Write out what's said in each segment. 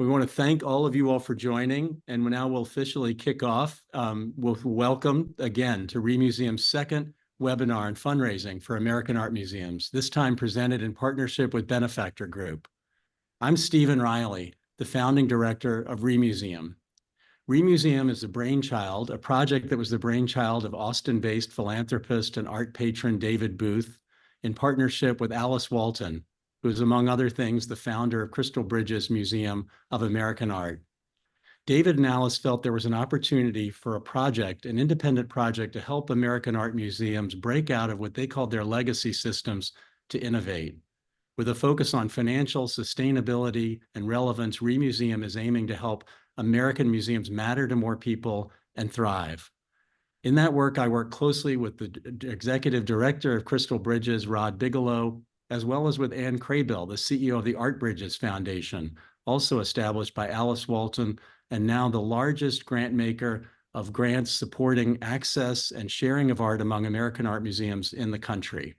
We want to thank all of you all for joining, and now we'll officially kick off. We'll welcome again to Remuseum's second webinar on fundraising for American art museums, this time presented in partnership with Benefactor Group. I'm Stephen Reily, the founding director of Remuseum. Remuseum is a project that was the brainchild of Austin-based philanthropist and art patron David Booth in partnership with Alice Walton, who is, among other things, the founder of Crystal Bridges Museum of American Art. David and Alice felt there was an opportunity for a project, an independent project, to help American art museums break out of what they called their legacy systems to innovate. With a focus on financial sustainability and relevance, Remuseum is aiming to help American museums matter to more people and thrive. In that work, I work closely with the executive director of Crystal Bridges, Rod Bigelow, as well as with Ann Craybill, the CEO of the Art Bridges Foundation, also established by Alice Walton, and now the largest grant maker of grants supporting access and sharing of art among American art museums in the country.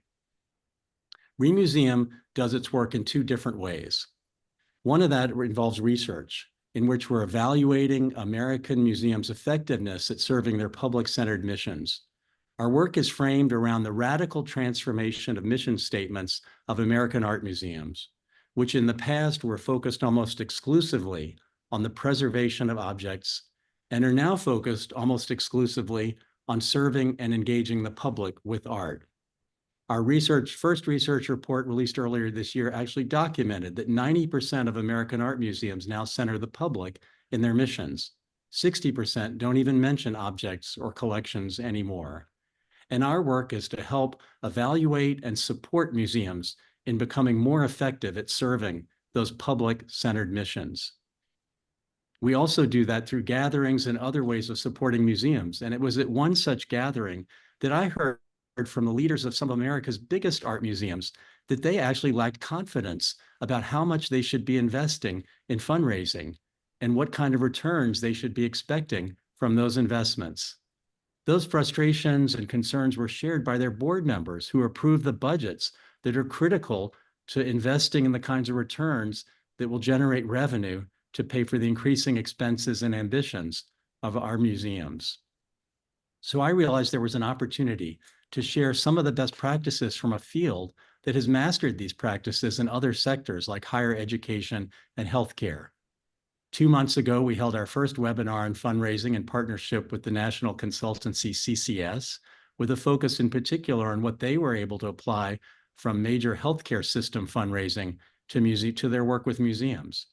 Remuseum does its work in two different ways. One of that involves research, in which we're evaluating American museums' effectiveness at serving their public-centered missions. Our work is framed around the radical transformation of mission statements of American art museums, which in the past were focused almost exclusively on the preservation of objects and are now focused almost exclusively on serving and engaging the public with art. Our first research report released earlier this year actually documented that 90% of American art museums now center the public in their missions. 60% don't even mention objects or collections anymore. And our work is to help evaluate and support museums in becoming more effective at serving those public-centered missions. We also do that through gatherings and other ways of supporting museums. And it was at one such gathering that I heard from the leaders of some of America's biggest art museums that they actually lacked confidence about how much they should be investing in fundraising and what kind of returns they should be expecting from those investments. Those frustrations and concerns were shared by their board members who approved the budgets that are critical to investing in the kinds of returns that will generate revenue to pay for the increasing expenses and ambitions of our museums. So I realized there was an opportunity to share some of the best practices from a field that has mastered these practices in other sectors like higher education and healthcare. 2 months ago, we held our first webinar on fundraising in partnership with the national consultancy CCS, with a focus in particular on what they were able to apply from major healthcare system fundraising to their work with museums.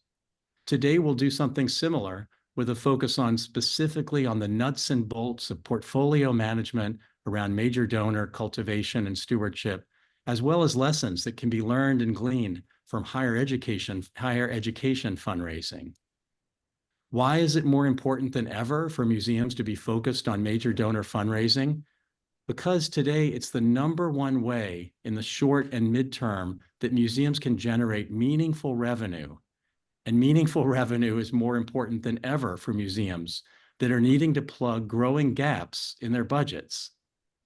Today, we'll do something similar with a focus specifically on the nuts and bolts of portfolio management around major donor cultivation and stewardship, as well as lessons that can be learned and gleaned from higher education fundraising. Why is it more important than ever for museums to be focused on major donor fundraising? Because today it's the #1 way in the short and midterm that museums can generate meaningful revenue. And meaningful revenue is more important than ever for museums that are needing to plug growing gaps in their budgets.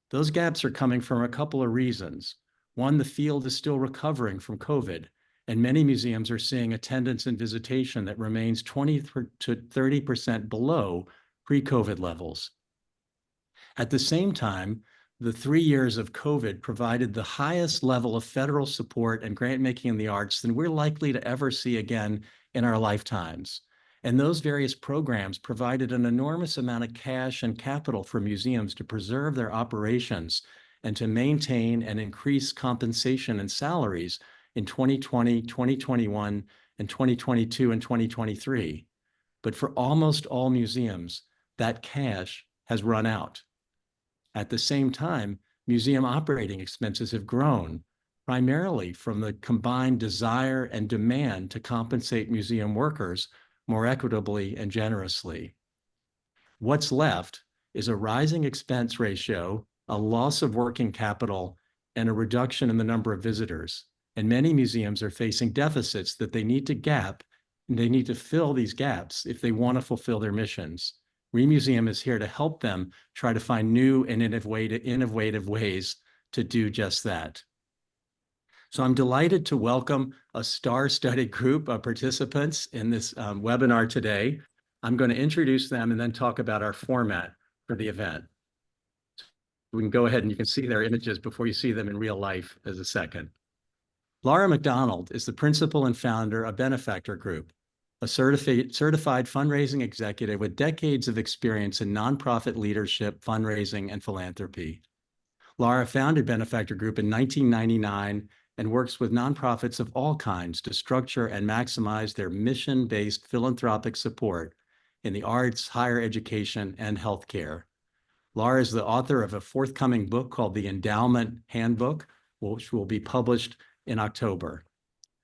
Those gaps are coming from a couple of reasons. One, the field is still recovering from COVID, and many museums are seeing attendance and visitation that remains 20 to 30% below pre-COVID levels. At the same time, the 3 years of COVID provided the highest level of federal support and grant making in the arts than we're likely to ever see again in our lifetimes. And those various programs provided an enormous amount of cash and capital for museums to preserve their operations and to maintain and increase compensation and salaries in 2020, 2021, and 2022 and 2023. But for almost all museums, that cash has run out. At the same time, museum operating expenses have grown, primarily from the combined desire and demand to compensate museum workers more equitably and generously. What's left is a rising expense ratio, a loss of working capital, and a reduction in the number of visitors. And many museums are facing deficits that they need to fill these gaps if they want to fulfill their missions. Remuseum is here to help them try to find new and innovative ways to do just that. So I'm delighted to welcome a star-studded group of participants in this webinar today. I'm going to introduce them and then talk about our format for the event. We can go ahead and you can see their images before you see them in real life as a second. Laura MacDonald is the principal and founder of Benefactor Group, a certified fundraising executive with decades of experience in nonprofit leadership, fundraising, and philanthropy. Laura founded Benefactor Group in 1999 and works with nonprofits of all kinds to structure and maximize their mission-based philanthropic support in the arts, higher education, and healthcare. Laura is the author of a forthcoming book called The Endowment Handbook, which will be published in October.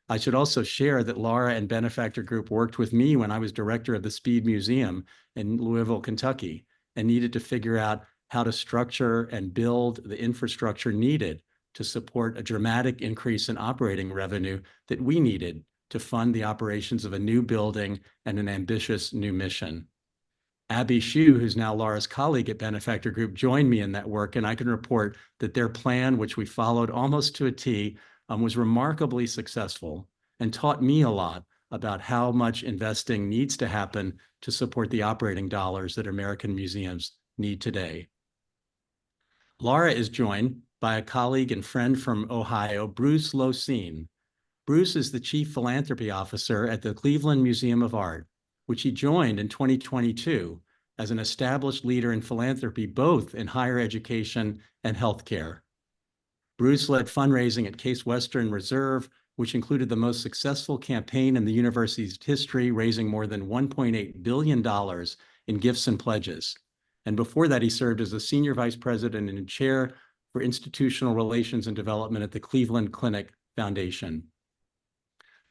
I should also share that Laura and Benefactor Group worked with me when I was director of the Speed Museum in Louisville, Kentucky, and needed to figure out how to structure and build the infrastructure needed to support a dramatic increase in operating revenue that we needed to fund the operations of a new building and an ambitious new mission. Abby Hsu, who's now Laura's colleague at Benefactor Group, joined me in that work, and I can report that their plan, which we followed almost to a T, was remarkably successful and taught me a lot about how much investing needs to happen to support the operating dollars that American museums need today. Laura is joined by a colleague and friend from Ohio, Bruce Loessin. Bruce is the Chief Philanthropy Officer at the Cleveland Museum of Art, which he joined in 2022 as an established leader in philanthropy, both in higher education and healthcare. Bruce led fundraising at Case Western Reserve, which included the most successful campaign in the university's history, raising more than $1.8 billion in gifts and pledges. And before that, he served as a senior vice president and chair for institutional relations and development at the Cleveland Clinic Foundation.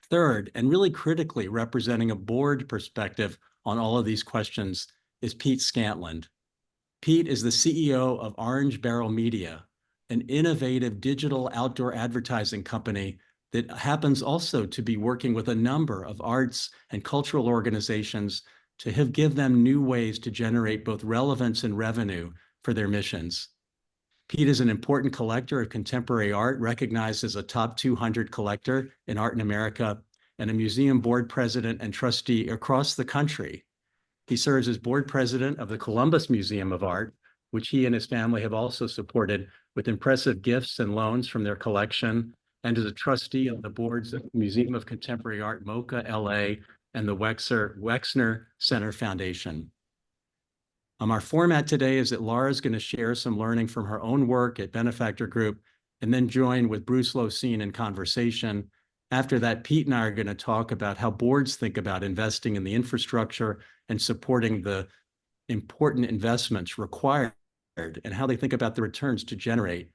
Third, and really critically representing a board perspective on all of these questions, is Pete Scantland. Pete is the CEO of Orange Barrel Media, an innovative digital outdoor advertising company that happens also to be working with a number of arts and cultural organizations to give them new ways to generate both relevance and revenue for their missions. Pete is an important collector of contemporary art, recognized as a top 200 collector in art in America, and a museum board president and trustee across the country. He serves as board president of the Columbus Museum of Art, which he and his family have also supported with impressive gifts and loans from their collection, and as a trustee of the boards of Museum of Contemporary Art, MoCA, LA, and the Wexner Center Foundation. Our format today is that Laura's going to share some learning from her own work at Benefactor Group, and then join with Bruce Loessin in conversation. After that, Pete and I are going to talk about how boards think about investing in the infrastructure and supporting the important investments required, and how they think about the returns to generate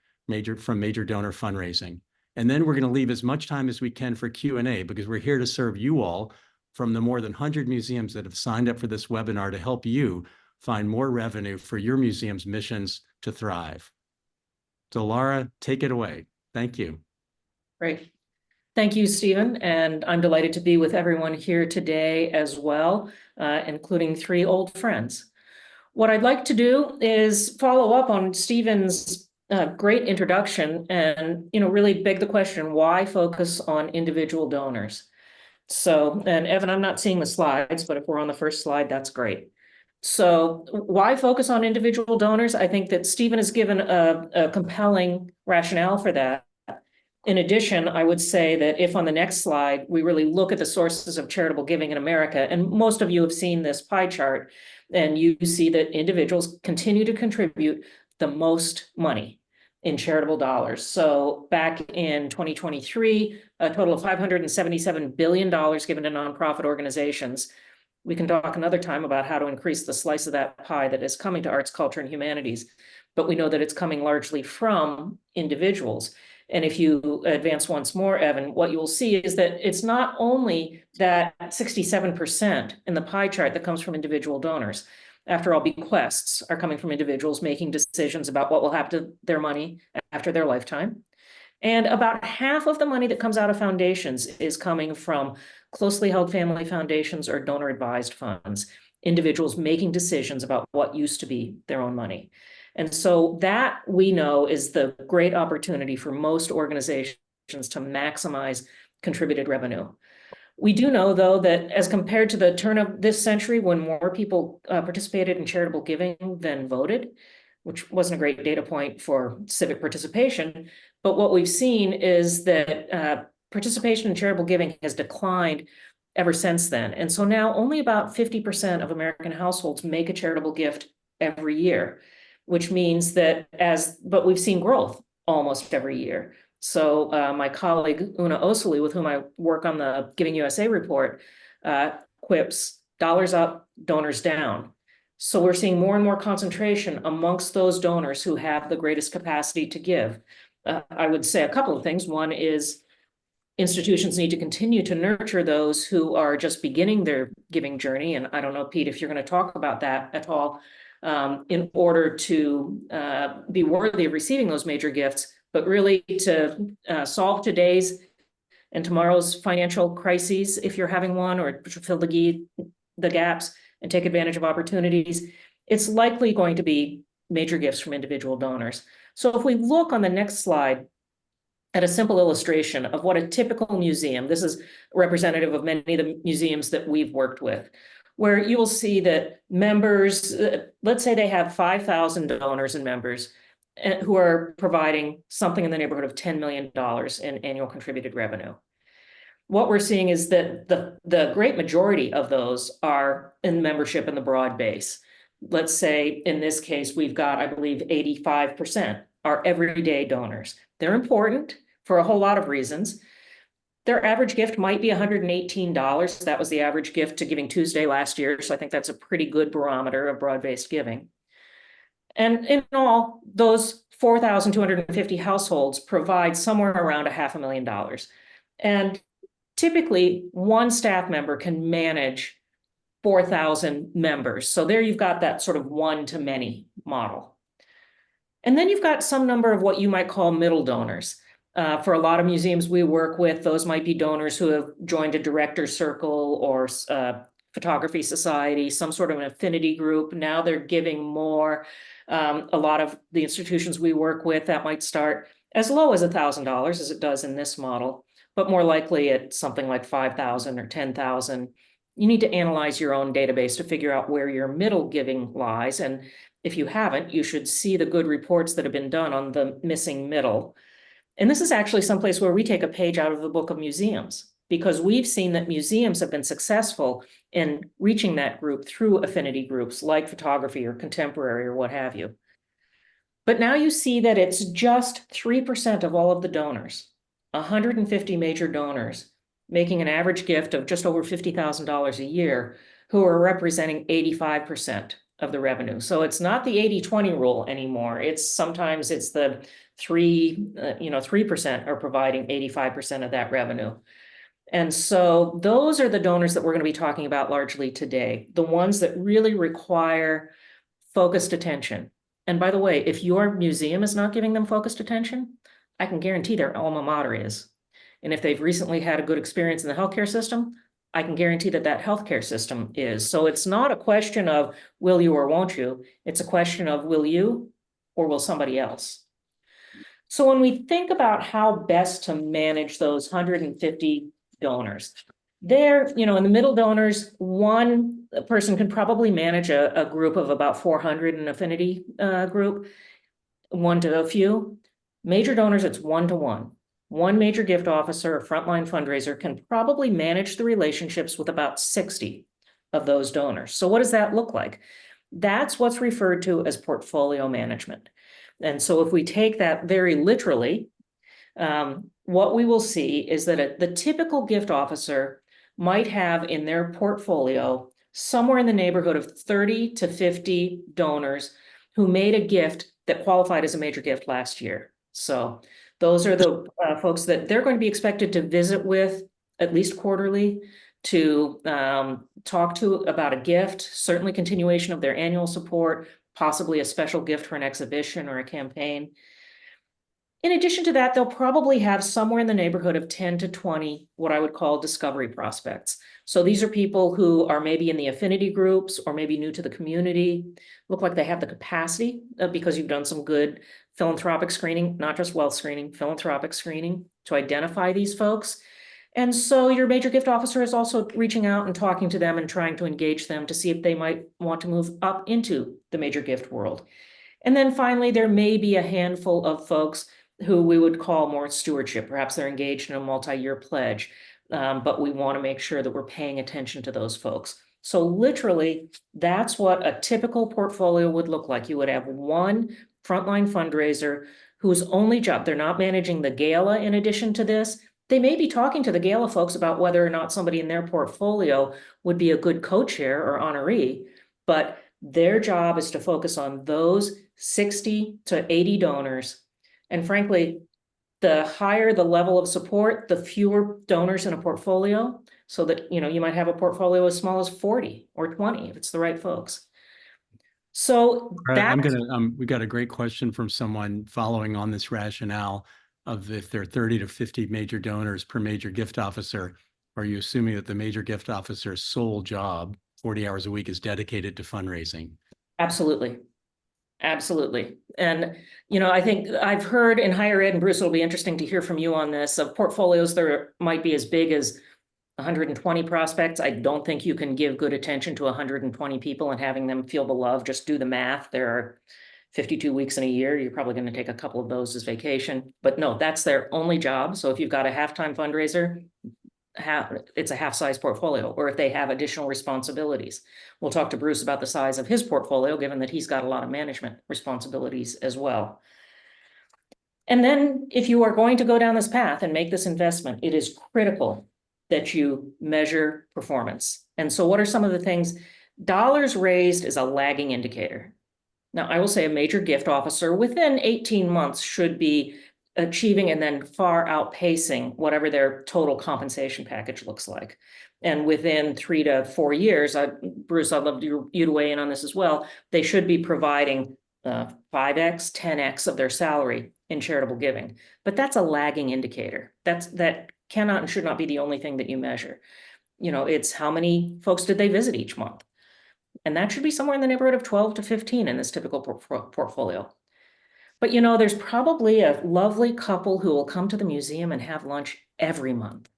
from major donor fundraising. And then we're going to leave as much time as we can for Q&A, because we're here to serve you all from the more than 100 museums that have signed up for this webinar to help you find more revenue for your museum's missions to thrive. So Laura, take it away. Thank you. Great. Thank you, Stephen. And I'm delighted to be with everyone here today as well, including three old friends. What I'd like to do is follow up on Stephen's great introduction and, really beg the question, why focus on individual donors? So, and Evan, I'm not seeing the slides, but if we're on the first slide, that's great. So why focus on individual donors? I think that Stephen has given a compelling rationale for that. In addition, I would say that if on the next slide, we really look at the sources of charitable giving in America, and most of you have seen this pie chart, and you see that individuals continue to contribute the most money in charitable dollars. So back in 2023, a total of $577 billion given to nonprofit organizations. We can talk another time about how to increase the slice of that pie that is coming to arts, culture, and humanities, but we know that it's coming largely from individuals. And if you advance once more, Evan, what you will see is that it's not only that 67% in the pie chart that comes from individual donors. After all, bequests are coming from individuals making decisions about what will happen to their money after their lifetime. And about half of the money that comes out of foundations is coming from closely held family foundations or donor advised funds, individuals making decisions about what used to be their own money. And so that we know is the great opportunity for most organizations to maximize contributed revenue. We do know, though, that as compared to the turn of this century, when more people participated in charitable giving than voted, which wasn't a great data point for civic participation, but what we've seen is that participation in charitable giving has declined ever since then. And so now only about 50% of American households make a charitable gift every year, which means that but we've seen growth almost every year. So my colleague, Una Osili, with whom I work on the Giving USA report, quips, dollars up, donors down. So we're seeing more and more concentration amongst those donors who have the greatest capacity to give. I would say a couple of things. One is institutions need to continue to nurture those who are just beginning their giving journey. And I don't know, Pete, if you're going to talk about that at all, in order to be worthy of receiving those major gifts, but really to solve today's and tomorrow's financial crises, if you're having one, or to fill the gaps and take advantage of opportunities, it's likely going to be major gifts from individual donors. So if we look on the next slide at a simple illustration of what a typical museum, this is representative of many of the museums that we've worked with, where you will see that members, let's say they have 5,000 donors and members who are providing something in the neighborhood of $10 million in annual contributed revenue. What we're seeing is that the great majority of those are in membership in the broad base. Let's say in this case, we've got, I believe, 85% are everyday donors. They're important for a whole lot of reasons. Their average gift might be $118. That was the average gift to Giving Tuesday last year. So I think that's a pretty good barometer of broad-based giving. And in all, those 4,250 households provide somewhere around $500,000. And typically, one staff member can manage 4,000 members. So there you've got that sort of one-to-many model. And then you've got some number of what you might call middle donors. For a lot of museums we work with, those might be donors who have joined a director's circle or photography society, some sort of an affinity group. Now they're giving more. A lot of the institutions we work with, that might start as low as $1,000, as it does in this model, but more likely at something like 5,000 or 10,000. You need to analyze your own database to figure out where your middle giving lies. And if you haven't, you should see the good reports that have been done on the missing middle. And this is actually someplace where we take a page out of the book of museums, because we've seen that museums have been successful in reaching that group through affinity groups like photography or contemporary or what have you. But now you see that it's just 3% of all of the donors, 150 major donors, making an average gift of just over $50,000 a year, who are representing 85% of the revenue. So it's not the 80-20 rule anymore. Sometimes it's the 3% are providing 85% of that revenue. And so those are the donors that we're going to be talking about largely today, the ones that really require focused attention. And by the way, if your museum is not giving them focused attention, I can guarantee their alma mater is. And if they've recently had a good experience in the healthcare system, I can guarantee that that healthcare system is. So it's not a question of will you or won't you? It's a question of will you or will somebody else? So when we think about how best to manage those 150 donors, there, in the middle donors, one person can probably manage a group of about 400 in affinity group, one to a few. Major donors, it's 1-to-1. One major gift officer or frontline fundraiser can probably manage the relationships with about 60 of those donors. So what does that look like? That's what's referred to as portfolio management. And so if we take that very literally, what we will see is that the typical gift officer might have in their portfolio somewhere in the neighborhood of 30 to 50 donors who made a gift that qualified as a major gift last year. So those are the folks that they're going to be expected to visit with at least quarterly, to talk to about a gift, certainly continuation of their annual support, possibly a special gift for an exhibition or a campaign. In addition to that, they'll probably have somewhere in the neighborhood of 10 to 20, what I would call discovery prospects. So these are people who are maybe in the affinity groups or maybe new to the community, look like they have the capacity because you've done some good philanthropic screening, not just wealth screening, philanthropic screening, to identify these folks. And so your major gift officer is also reaching out and talking to them and trying to engage them to see if they might want to move up into the major gift world. And then finally, there may be a handful of folks who we would call more stewardship. Perhaps they're engaged in a multi-year pledge, but we want to make sure that we're paying attention to those folks. So literally, that's what a typical portfolio would look like. You would have one frontline fundraiser whose only job, they're not managing the gala in addition to this. They may be talking to the gala folks about whether or not somebody in their portfolio would be a good co-chair or honoree, but their job is to focus on those 60 to 80 donors. And frankly, the higher the level of support, the fewer donors in a portfolio, so that, you might have a portfolio as small as 40 or 20 if it's the right folks. So we got a great question from someone following on this rationale of if there are 30 to 50 major donors per major gift officer, are you assuming that the major gift officer's sole job, 40 hours a week, is dedicated to fundraising? Absolutely. Absolutely. And, I think I've heard in higher ed, and Bruce, it'll be interesting to hear from you on this, of portfolios that might be as big as 120 prospects. I don't think you can give good attention to 120 people and having them feel the love. Just do the math. There are 52 weeks in a year. You're probably going to take a couple of those as vacation, but no, that's their only job. So if you've got a half-time fundraiser, it's a half-size portfolio, or if they have additional responsibilities. We'll talk to Bruce about the size of his portfolio, given that he's got a lot of management responsibilities as well. And then if you are going to go down this path and make this investment, it is critical that you measure performance. And so what are some of the things? Dollars raised is a lagging indicator. Now, I will say a major gift officer within 18 months should be achieving and then far outpacing whatever their total compensation package looks like. And within 3 to 4 years, Bruce, I'd love you to weigh in on this as well. They should be providing 5x, 10x of their salary in charitable giving. But that's a lagging indicator. That cannot and should not be the only thing that you measure. It's how many folks did they visit each month? And that should be somewhere in the neighborhood of 12 to 15 in this typical portfolio. But there's probably a lovely couple who will come to the museum and have lunch every month.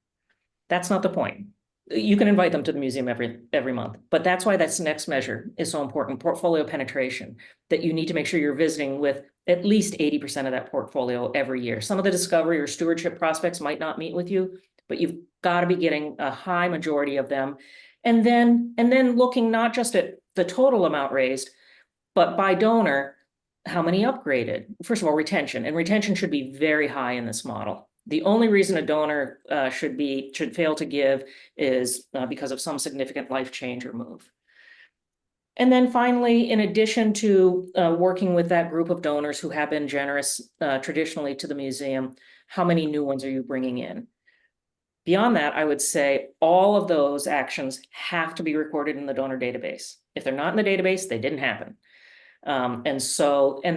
That's not the point. You can invite them to the museum every month, but that's why that's the next measure is so important, portfolio penetration, that you need to make sure you're visiting with at least 80% of that portfolio every year. Some of the discovery or stewardship prospects might not meet with you, but you've got to be getting a high majority of them. And then looking not just at the total amount raised, but by donor, how many upgraded? First of all, retention, and retention should be very high in this model. The only reason a donor should fail to give is because of some significant life change or move. And then finally, in addition to working with that group of donors who have been generous traditionally to the museum, how many new ones are you bringing in? Beyond that, I would say all of those actions have to be recorded in the donor database. If they're not in the database, they didn't happen. And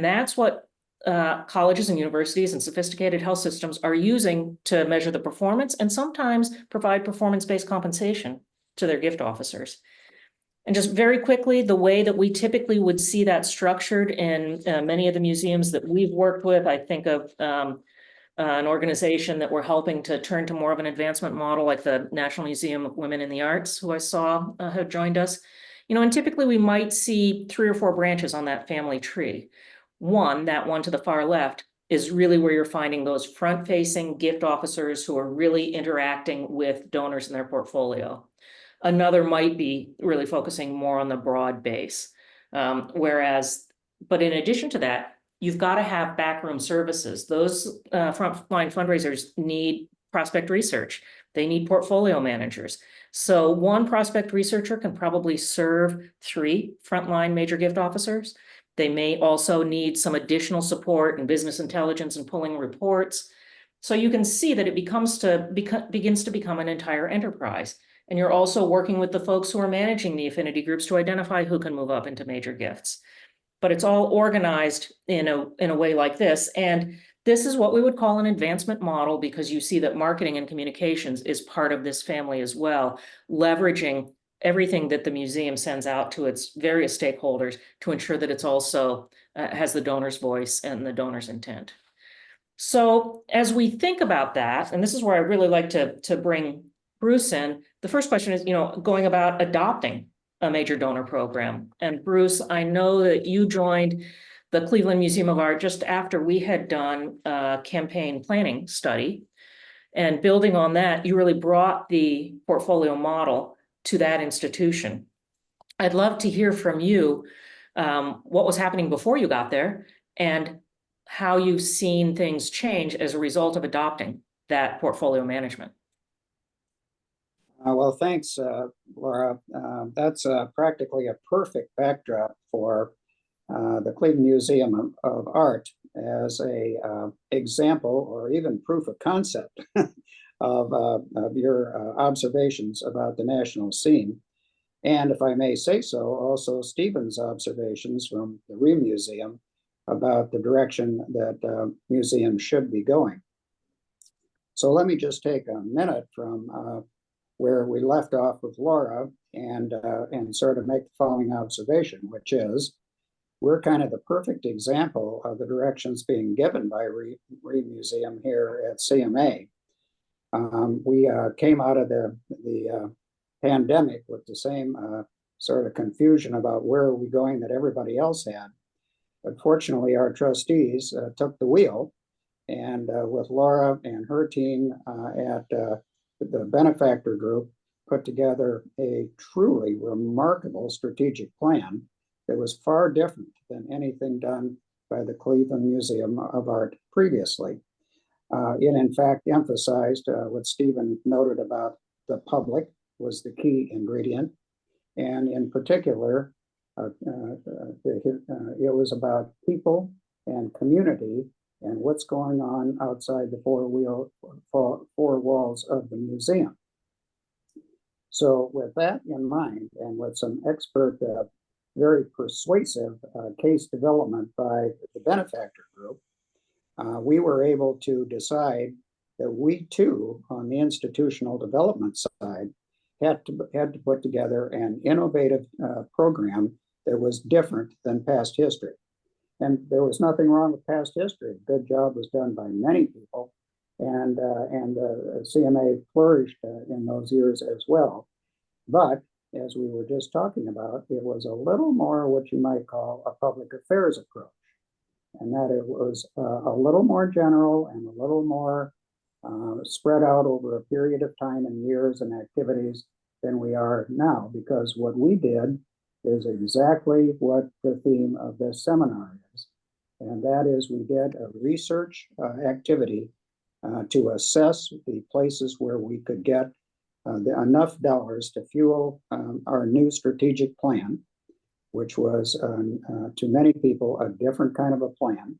that's what colleges and universities and sophisticated health systems are using to measure the performance and sometimes provide performance-based compensation to their gift officers. And just very quickly, the way that we typically would see that structured in many of the museums that we've worked with, I think of an organization that we're helping to turn to more of an advancement model, like the National Museum of Women in the Arts, who I saw have joined us. And typically we might see 3 or 4 branches on that family tree. That one to the far left, is really where you're finding those front-facing gift officers who are really interacting with donors in their portfolio. Another might be really focusing more on the broad base. But in addition to that, you've got to have backroom services. Those frontline fundraisers need prospect research. They need portfolio managers. So one prospect researcher can probably serve 3 frontline major gift officers. They may also need some additional support in business intelligence and pulling reports. So you can see that it begins to become an entire enterprise. And you're also working with the folks who are managing the affinity groups to identify who can move up into major gifts. But it's all organized in a way like this. And this is what we would call an advancement model, because you see that marketing and communications is part of this family as well, leveraging everything that the museum sends out to its various stakeholders to ensure that it's also has the donor's voice and the donor's intent. So as we think about that, and this is where I really like to bring Bruce in, the first question is, going about adopting a major donor program. And Bruce, I know that you joined the Cleveland Museum of Art just after we had done a campaign planning study. And building on that, you really brought the portfolio model to that institution. I'd love to hear from you what was happening before you got there and how you've seen things change as a result of adopting that portfolio management. Well, thanks, Laura. That's practically a perfect backdrop for the Cleveland Museum of Art as a example or even proof of concept of your observations about the national scene. And if I may say so, also Stephen's observations from the Remuseum about the direction that museums should be going. So let me just take a minute from where we left off with Laura and sort of make the following observation, which is we're kind of the perfect example of the directions being given by Remuseum here at CMA. We came out of the pandemic with the same sort of confusion about where are we going that everybody else had. But fortunately, our trustees took the wheel, and with Laura and her team at the Benefactor Group, put together a truly remarkable strategic plan that was far different than anything done by the Cleveland Museum of Art previously. It in fact emphasized what Stephen noted about the public was the key ingredient. And in particular, it was about people and community and what's going on outside the four walls of the museum. So with that in mind, and with some expert, very persuasive case development by the Benefactor Group, we were able to decide that we too, on the institutional development side, had to put together an innovative program that was different than past history. And there was nothing wrong with past history. A good job was done by many people, and CMA flourished in those years as well. But as we were just talking about, it was a little more what you might call a public affairs approach, and that it was a little more general and a little more spread out over a period of time and years and activities than we are now, because what we did is exactly what the theme of this seminar is. And that is we did a research activity to assess the places where we could get enough dollars to fuel our new strategic plan, which was to many people a different kind of a plan,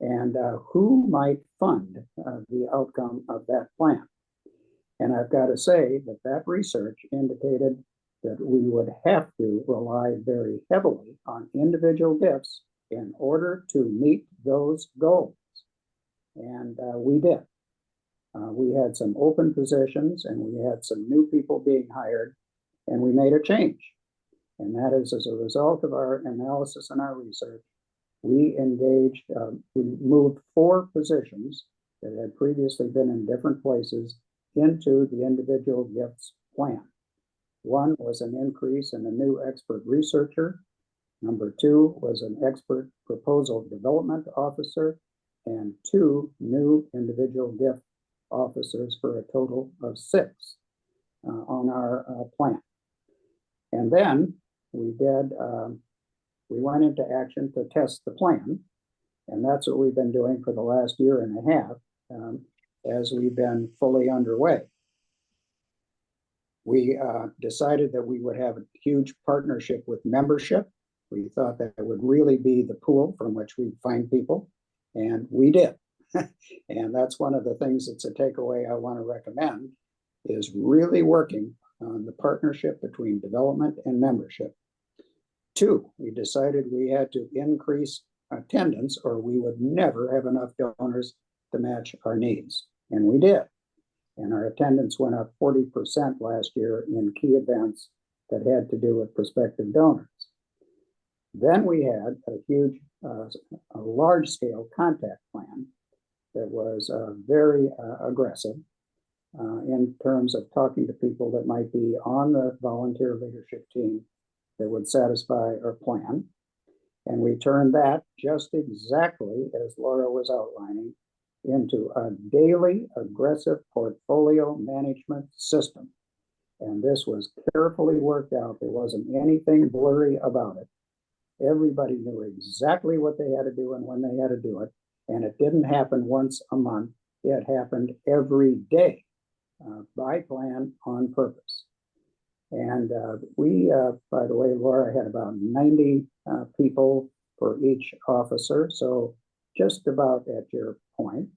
and who might fund the outcome of that plan. And I've got to say that that research indicated that we would have to rely very heavily on individual gifts in order to meet those goals. And we did. We had some open positions and we had some new people being hired, and we made a change. And that is as a result of our analysis and our research, we engaged, we moved 4 positions that had previously been in different places into the individual gifts plan. 1 was an increase in a new expert researcher. Number 2 was an expert proposal development officer, and 2 new individual gift officers for a total of 6 on our plan. And then we went into action to test the plan, and that's what we've been doing for the last year and a half as we've been fully underway. We decided that we would have a huge partnership with membership. We thought that it would really be the pool from which we'd find people, and we did. And that's one of the things that's a takeaway I want to recommend, is really working on the partnership between development and membership. 2, we decided we had to increase attendance or we would never have enough donors to match our needs. And we did. And our attendance went up 40% last year in key events that had to do with prospective donors. Then we had a huge, a large-scale contact plan. that was very aggressive in terms of talking to people that might be on the volunteer leadership team that would satisfy our plan. And we turned that just exactly as Laura was outlining into a daily aggressive portfolio management system. And this was carefully worked out. There wasn't anything blurry about it. Everybody knew exactly what they had to do and when they had to do it. And it didn't happen once a month. It happened every day by plan on purpose. And we, by the way, Laura had about 90 people for each officer. So just about at your point.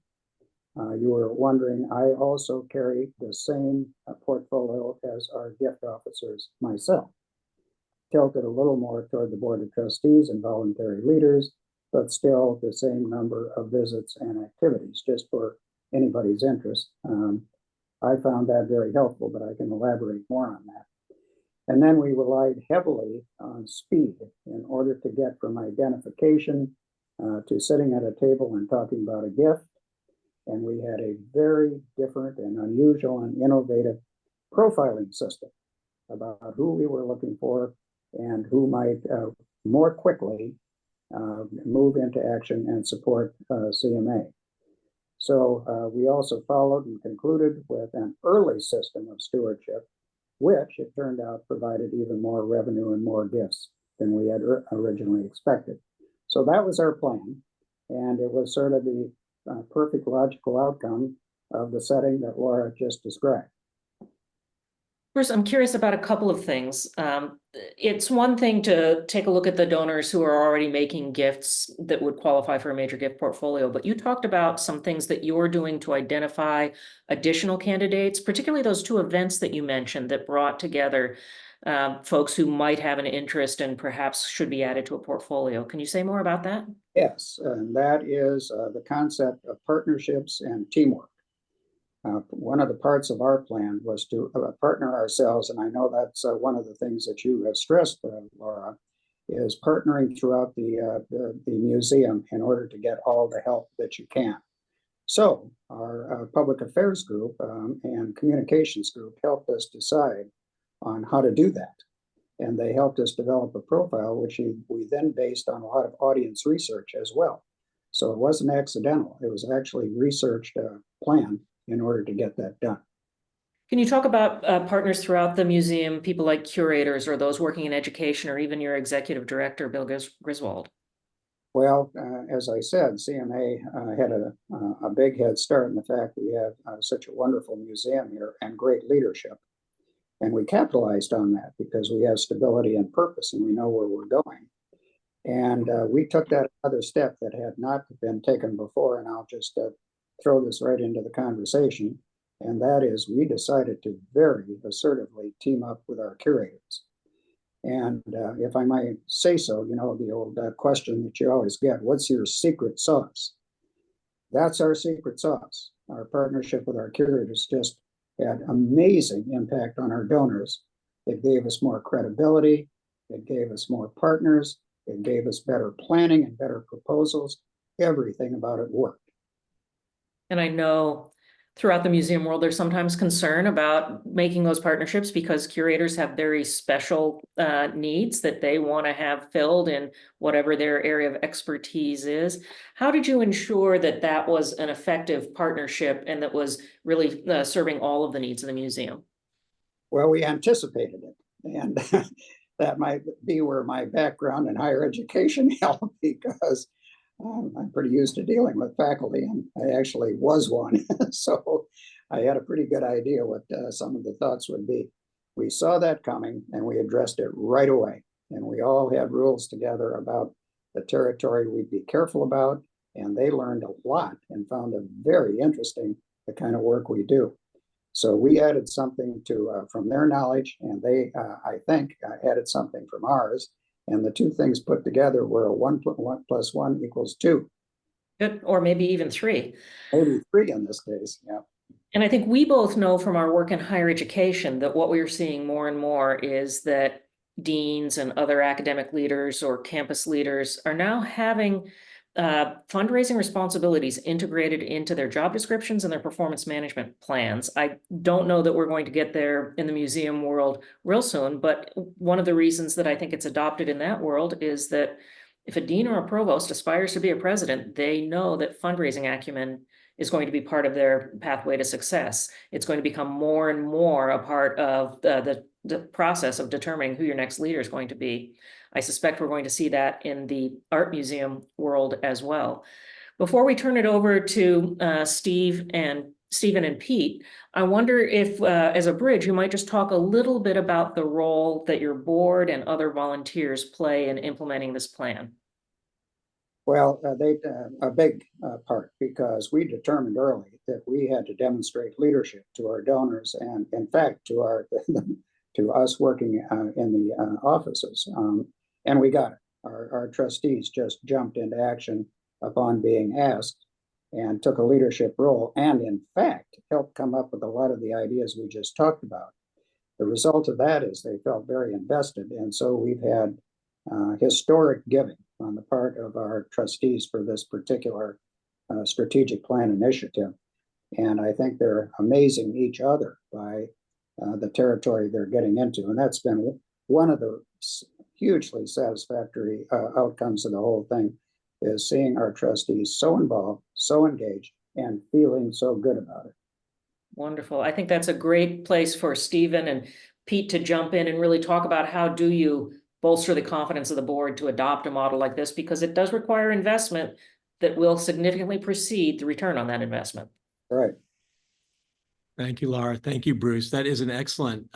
You were wondering, I also carry the same portfolio as our gift officers myself. Tilted a little more toward the Board of Trustees and voluntary leaders, but still the same number of visits and activities, just for anybody's interest. I found that very helpful, but I can elaborate more on that. And then we relied heavily on speed in order to get from identification to sitting at a table and talking about a gift. And we had a very different and unusual and innovative profiling system about who we were looking for and who might more quickly move into action and support CMA. So we also followed and concluded with an early system of stewardship, which it turned out provided even more revenue and more gifts than we had originally expected. So that was our plan. And it was sort of the perfect logical outcome of the setting that Laura just described. Bruce, I'm curious about a couple of things. It's one thing to take a look at the donors who are already making gifts that would qualify for a major gift portfolio, but you talked about some things that you're doing to identify additional candidates, particularly those two events that you mentioned that brought together folks who might have an interest and perhaps should be added to a portfolio. Can you say more about that? Yes, and that is the concept of partnerships and teamwork. One of the parts of our plan was to partner ourselves, and I know that's one of the things that you have stressed, Laura, is partnering throughout the museum in order to get all the help that you can. So our public affairs group and communications group helped us decide on how to do that. And they helped us develop a profile, which we then based on a lot of audience research as well. So it wasn't accidental. It was actually researched plan in order to get that done. Can you talk about partners throughout the museum, people like curators or those working in education, or even your executive director, Bill Griswold? Well, as I said, CMA had a big head start in the fact we have such a wonderful museum here and great leadership. And we capitalized on that because we have stability and purpose and we know where we're going. And we took that other step that had not been taken before, and I'll just throw this right into the conversation. And that is, we decided to very assertively team up with our curators. And if I might say so, you know, the old question that you always get, what's your secret sauce? That's our secret sauce. Our partnership with our curators just had amazing impact on our donors. It gave us more credibility. It gave us more partners. It gave us better planning and better proposals. Everything about it worked. And I know throughout the museum world, there's sometimes concern about making those partnerships because curators have very special needs that they want to have filled in whatever their area of expertise is. How did you ensure that that was an effective partnership and that was really serving all of the needs of the museum? Well, we anticipated it. And that might be where my background in higher education helped, because I'm pretty used to dealing with faculty, and I actually was one. So I had a pretty good idea what some of the thoughts would be. We saw that coming and we addressed it right away. And we all had rules together about the territory we'd be careful about. And they learned a lot and found it very interesting, the kind of work we do. So we added something to from their knowledge, and they, I think, added something from ours. And the two things put together were a 1 + 1 = 2. Good, or maybe even 3. Maybe 3 in this case, yeah. And I think we both know from our work in higher education that what we're seeing more and more is that deans and other academic leaders or campus leaders are now having fundraising responsibilities integrated into their job descriptions and their performance management plans. I don't know that we're going to get there in the museum world real soon, but one of the reasons that I think it's adopted in that world is that if a dean or a provost aspires to be a president, they know that fundraising acumen is going to be part of their pathway to success. It's going to become more and more a part of the process of determining who your next leader is going to be. I suspect we're going to see that in the art museum world as well. Before we turn it over to Stephen and Pete, I wonder if, as a bridge, you might just talk a little bit about the role that your board and other volunteers play in implementing this plan. Well, they a big part, because we determined early that we had to demonstrate leadership to our donors, and in fact to our to us working in the offices, and we got it. Our trustees just jumped into action upon being asked and took a leadership role, and in fact helped come up with a lot of the ideas we just talked about. The result of that is they felt very invested, and so we've had historic giving on the part of our trustees for this particular strategic plan initiative. And I think they're amazing each other by the territory they're getting into. And that's been one of the hugely satisfactory outcomes of the whole thing, is seeing our trustees so involved, so engaged, and feeling so good about it. Wonderful. I think that's a great place for Stephen and Pete to jump in and really talk about how do you bolster the confidence of the board to adopt a model like this, because it does require investment that will significantly precede the return on that investment. Right. Thank you, Laura. Thank you, Bruce. That is an excellent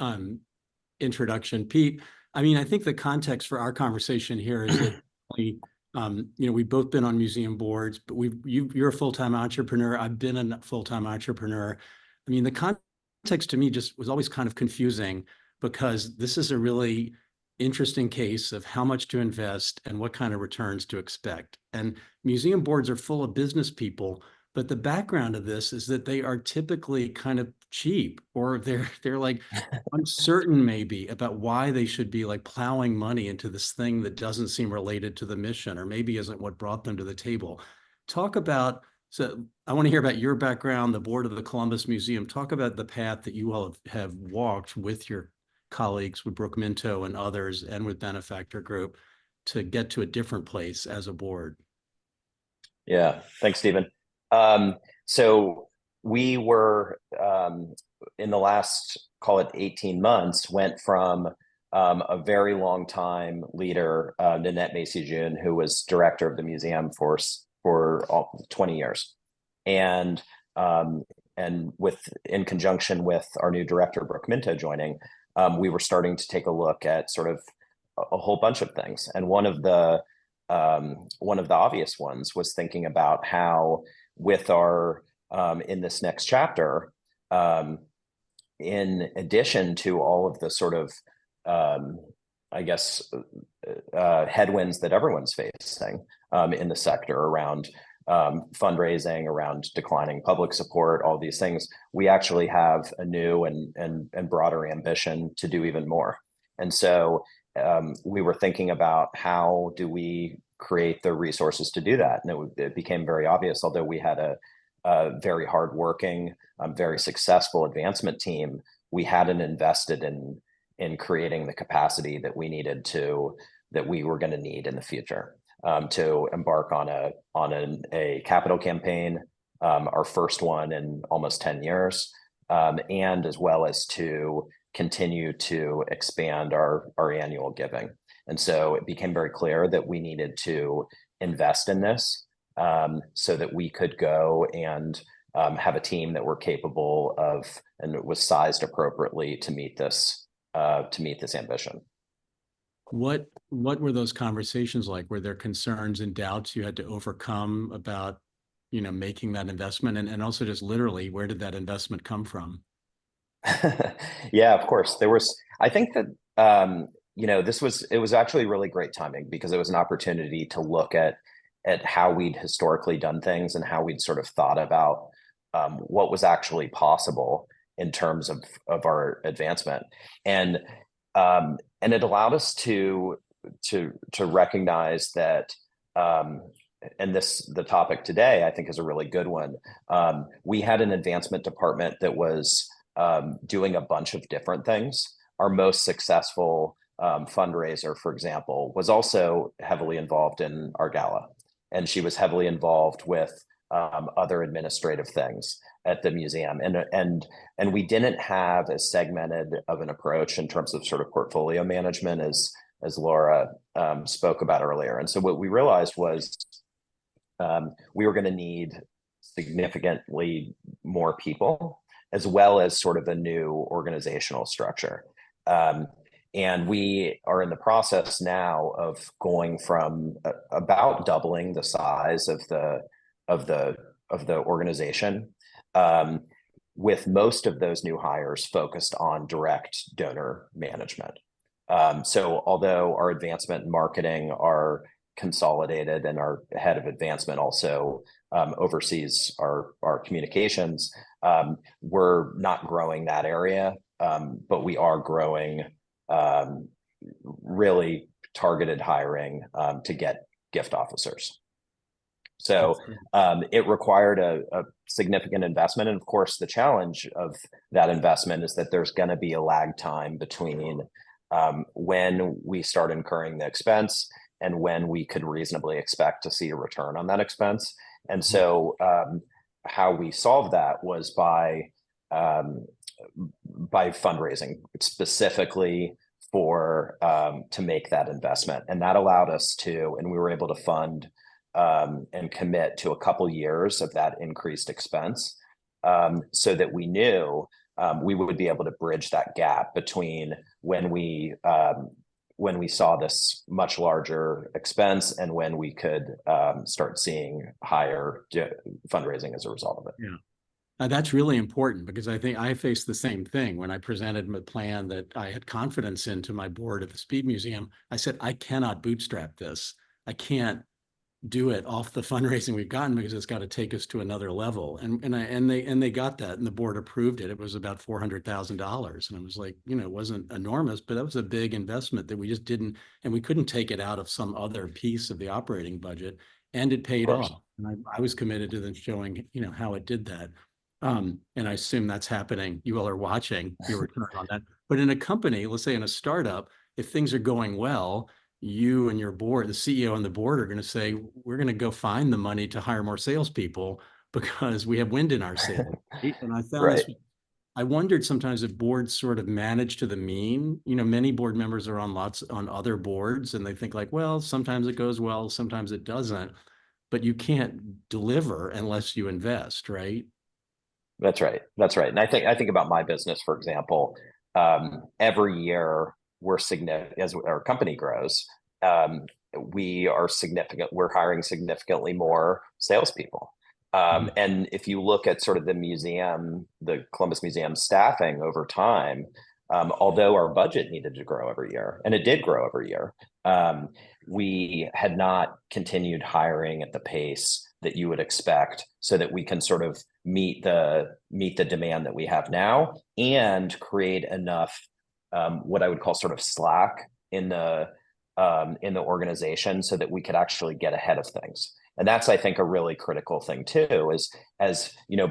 introduction. Pete, I mean, I think the context for our conversation here is that we've both been on museum boards, but you're a full-time entrepreneur. I've been a full-time entrepreneur. I mean, the context to me just was always kind of confusing, because this is a really interesting case of how much to invest and what kind of returns to expect. And museum boards are full of business people, but the background of this is that they are typically kind of cheap, or they're like uncertain maybe about why they should be like plowing money into this thing that doesn't seem related to the mission, or maybe isn't what brought them to the table. Talk about, so I want to hear about your background, the board of the Columbus Museum. Talk about the path that you all have walked with your colleagues, with Brooke Minto and others, and with Benefactor Group, to get to a different place as a board. Yeah, thanks, Stephen. So we were, in the last, call it 18 months, went from a very long time leader, Nanette Macy-June, who was director of the museum for 20 years. And in conjunction with our new director, Brooke Minto, joining, we were starting to take a look at sort of a whole bunch of things. And one of the obvious ones was thinking about how, with our in this next chapter, in addition to all of the sort of headwinds that everyone's facing in the sector around fundraising, around declining public support, all these things, we actually have a new and broader ambition to do even more. And so we were thinking about how do we create the resources to do that. And it became very obvious, although we had a very hardworking, very successful advancement team, we hadn't invested in creating the capacity that we needed that we were going to need in the future to embark on a capital campaign, our first one in almost 10 years, and as well as to continue to expand our annual giving. And so it became very clear that we needed to invest in this so that we could go and have a team that were capable of, and it was sized appropriately to meet this ambition. What were those conversations like? Were there concerns and doubts you had to overcome about, making that investment? And also just literally, where did that investment come from? Yeah, of course. There was, I think that, it was actually really great timing, because it was an opportunity to look at how we'd historically done things and how we'd sort of thought about what was actually possible in terms of our advancement. And it allowed us to recognize that the topic today, I think, is a really good one. We had an advancement department that was doing a bunch of different things. Our most successful fundraiser, for example, was also heavily involved in our gala, and she was heavily involved with other administrative things at the museum, and we didn't have as segmented of an approach in terms of sort of portfolio management as Laura spoke about earlier. And so what we realized was we were going to need significantly more people, as well as sort of a new organizational structure. And we are in the process now of going from about doubling the size of the organization, with most of those new hires focused on direct donor management. So although our advancement and marketing are consolidated, and our head of advancement also oversees our communications, we're not growing that area, but we are growing really targeted hiring to get gift officers. So it required a significant investment. And of course, the challenge of that investment is that there's going to be a lag time between when we start incurring the expense and when we could reasonably expect to see a return on that expense. And so how we solved that was by fundraising specifically for to make that investment. And that allowed us to, and we were able to fund and commit to a couple years of that increased expense, so that we knew we would be able to bridge that gap between when we saw this much larger expense and when we could start seeing higher fundraising as a result of it. Yeah. That's really important, because I think I faced the same thing when I presented my plan that I had confidence in to my board at the Speed Museum. I said, I cannot bootstrap this. I can't do it off the fundraising we've gotten, because it's got to take us to another level. And they got that, and the board approved it. It was about $400,000, and I was like, it wasn't enormous, but that was a big investment that we just didn't, and we couldn't take it out of some other piece of the operating budget, and it paid off. And I was committed to then showing how it did that. And I assume that's happening. You all are watching your return on that. But in a company, let's say in a startup, if things are going well, you and your board, the CEO and the board, are going to say, we're going to go find the money to hire more salespeople because we have wind in our sails. And I found this, I wondered sometimes if boards sort of manage to the mean. Many board members are on other boards, and they think like, well, sometimes it goes well, sometimes it doesn't, but you can't deliver unless you invest, right? That's right. That's right. And I think about my business, for example. Every year we're significant as our company grows. We're hiring significantly more salespeople. And if you look at sort of the Columbus Museum staffing over time, although our budget needed to grow every year, and it did grow every year, we had not continued hiring at the pace that you would expect, so that we can sort of meet the demand that we have now and create enough what I would call sort of slack in the organization, so that we could actually get ahead of things. And that's, I think, a really critical thing too, is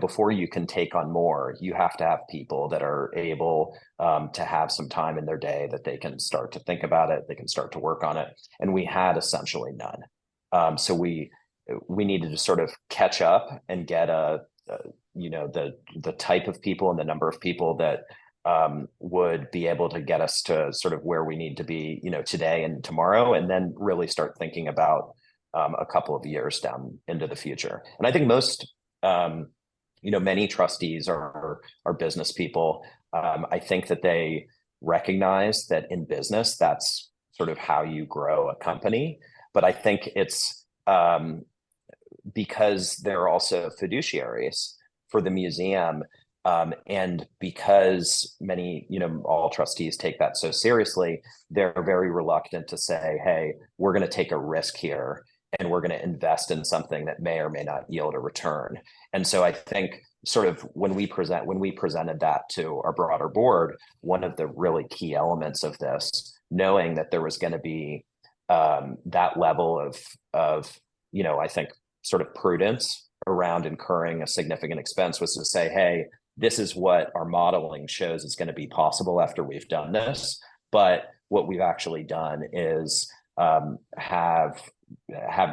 before you can take on more, you have to have people that are able to have some time in their day that they can start to think about it, they can start to work on it. And we had essentially none. So we needed to sort of catch up and get the type of people and the number of people that would be able to get us to sort of where we need to be, today and tomorrow, and then really start thinking about a couple of years down into the future. And I think most, many trustees are business people. I think that they recognize that in business, that's sort of how you grow a company. But I think it's because they're also fiduciaries for the museum, and because all trustees take that so seriously, they're very reluctant to say, hey, we're going to take a risk here, and we're going to invest in something that may or may not yield a return. And so I think sort of when we presented that to our broader board, one of the really key elements of this, knowing that there was going to be that level of I think sort of prudence around incurring a significant expense was to say, hey, this is what our modeling shows is going to be possible after we've done this. But what we've actually done is have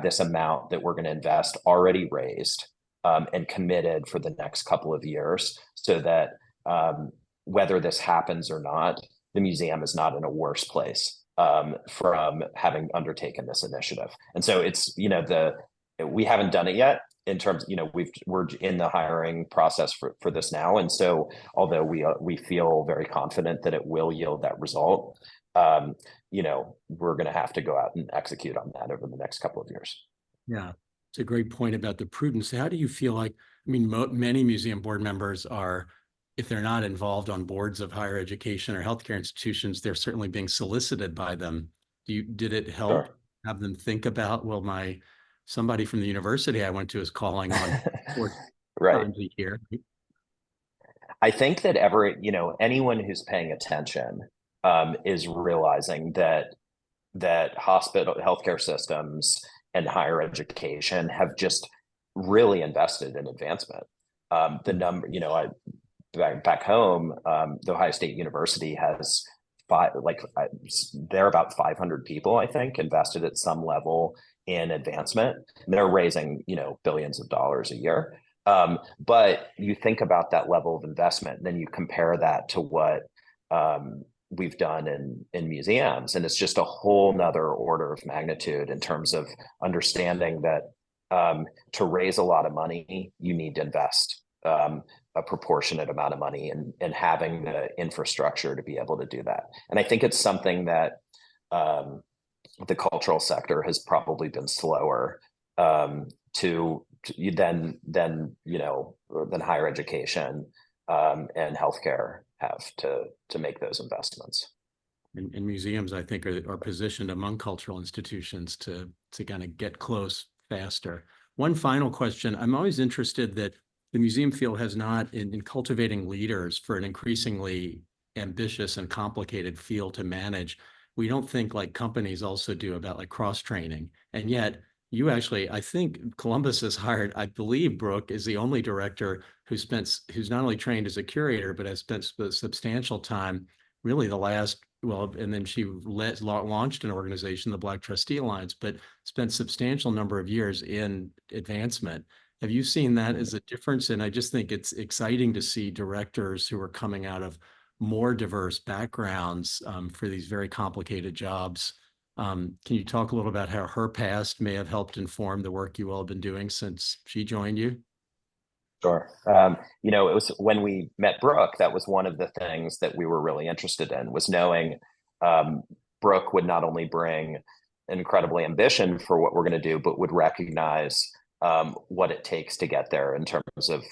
this amount that we're going to invest already raised and committed for the next couple of years, so that whether this happens or not, the museum is not in a worse place from having undertaken this initiative. And so it's, we haven't done it yet in terms, we're in the hiring process for this now. And so although we feel very confident that it will yield that result, we're going to have to go out and execute on that over the next couple of years. Yeah, it's a great point about the prudence. How do you feel like, many museum board members are, if they're not involved on boards of higher education or healthcare institutions, they're certainly being solicited by them. Did it help have them think about, well, somebody from the university I went to is calling on 4 times a year? I think that anyone who's paying attention is realizing that hospital healthcare systems and higher education have just really invested in advancement. The number, back home, the Ohio State University has they're about 500 people, I think, invested at some level in advancement. And they're raising, billions of dollars a year. But you think about that level of investment, and then you compare that to what we've done in museums, and it's just a whole nother order of magnitude in terms of understanding that to raise a lot of money, you need to invest a proportionate amount of money and having the infrastructure to be able to do that. And I think it's something that the cultural sector has probably been slower than higher education and healthcare have to make those investments. And museums, I think, are positioned among cultural institutions to kind of get close faster. One final question. I'm always interested that the museum field has not, in cultivating leaders for an increasingly ambitious and complicated field to manage, we don't think like companies also do about like cross-training. And yet you actually, I think Columbus has hired, I believe Brooke is the only director who's not only trained as a curator, but has spent substantial time, really and then she launched an organization, the Black Trustee Alliance, but spent substantial number of years in advancement. Have you seen that as a difference? And I just think it's exciting to see directors who are coming out of more diverse backgrounds for these very complicated jobs. Can you talk a little about how her past may have helped inform the work you all have been doing since she joined you? Sure. It was when we met Brooke, that was one of the things that we were really interested in, was knowing Brooke would not only bring incredible ambition for what we're going to do, but would recognize what it takes to get there in terms of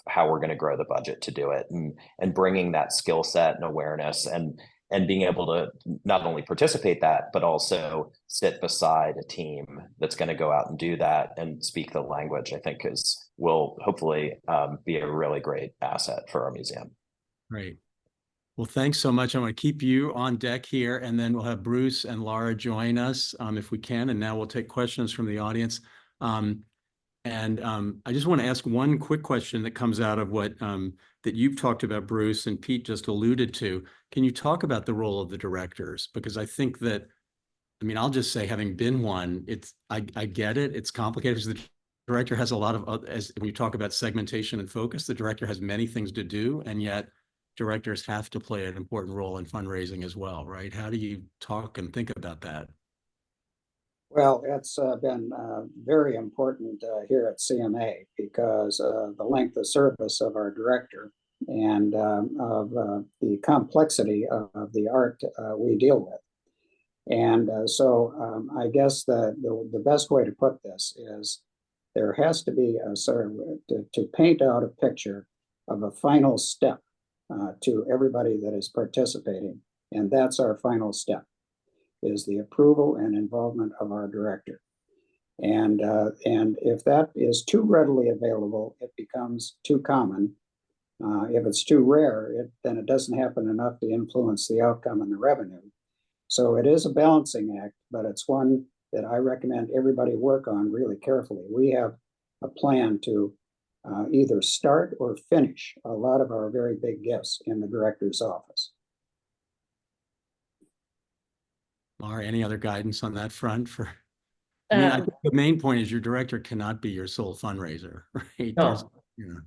how we're going to grow the budget to do it, and bringing that skill set and awareness and being able to not only participate that, but also sit beside a team that's going to go out and do that and speak the language, I think will hopefully be a really great asset for our museum. Great. Well, thanks so much. I want to keep you on deck here, and then we'll have Bruce and Laura join us if we can. And now we'll take questions from the audience. I just want to ask one quick question that comes out of what that you've talked about, Bruce, and Pete just alluded to. Can you talk about the role of the directors? Because I think that, I'll just say, having been one, I get it. It's complicated because the director has a lot of, as when you talk about segmentation and focus, the director has many things to do, and yet directors have to play an important role in fundraising as well, right? How do you talk and think about that? Well, it's been very important here at CMA because the length of service of our director and of the complexity of the art we deal with. And so I guess the best way to put this is there has to be a sort of to paint out a picture of a final step to everybody that is participating. And that's our final step, is the approval and involvement of our director. And if that is too readily available, it becomes too common. If it's too rare, then it doesn't happen enough to influence the outcome and the revenue. So it is a balancing act, but it's one that I recommend everybody work on really carefully. We have a plan to either start or finish a lot of our very big gifts in the director's office. Laura, any other guidance on that front for? I mean, I think the main point is your director cannot be your sole fundraiser, right? No. You know.